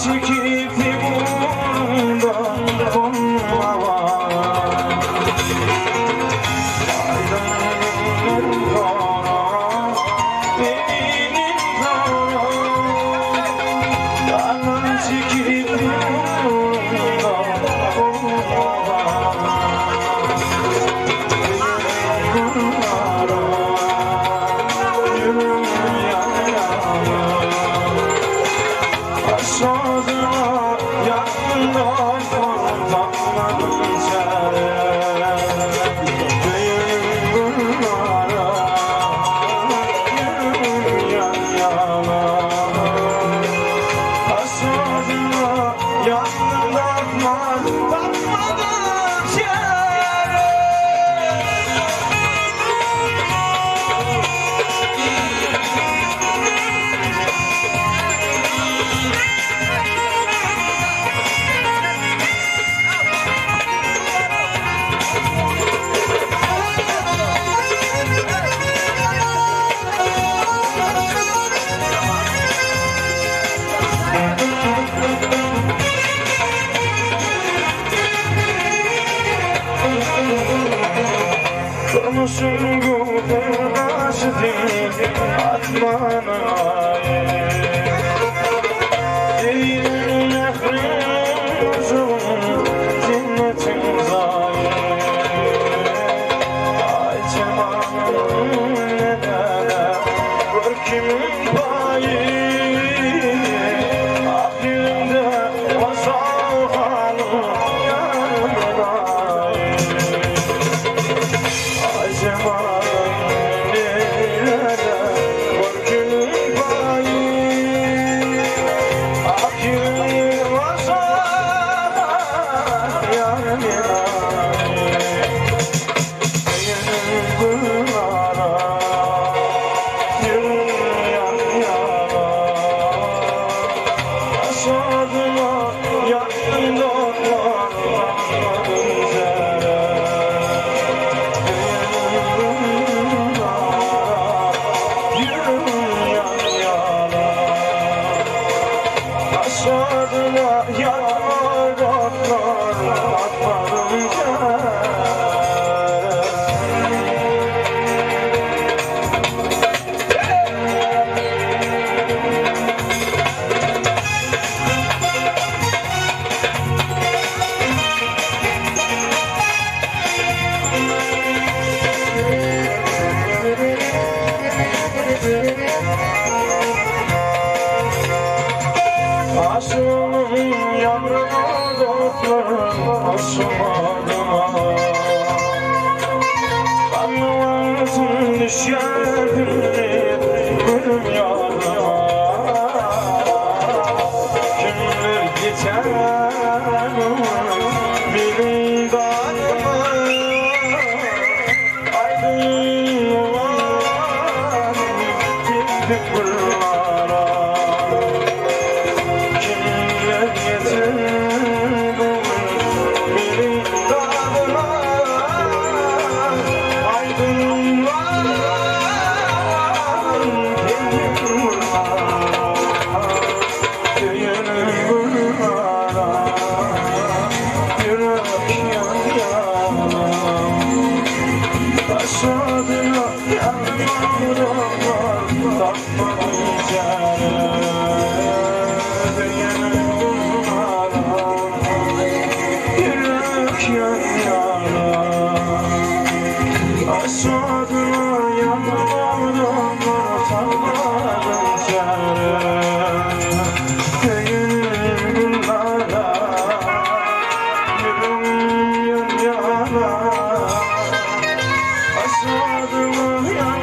çekip bunda konmama aydın kara benim kara aman çekip bunda konmama Aşağıda yanından korkamadım çare Büyük bunlara yürüm yan yana Aşağıda yanından korkamadım çare Durmuşum gurbaşı değil atmanın ayı Değilim nefrim uzun cennetin zayı Ay cemalım ne dere görkümün payı Ahirimde masal halim yarım ayı Cemalım neylere görkümün payı Akşam azar yarım yarım Benim bunlara yürüm yan yana Aşağıdıma yanımdan bakmadım zere Aşağıda yanarlar atmadım kere Aşığım yanıma doklarım aşımadıma Kanlıvarsın düşerdim ölüm yardıma Kimler geçer benim darıma Aydın olan gittik buralara Aşağıda yanlardan tanımadım çare Köyün bunlara yürüm yan yana Aşağıda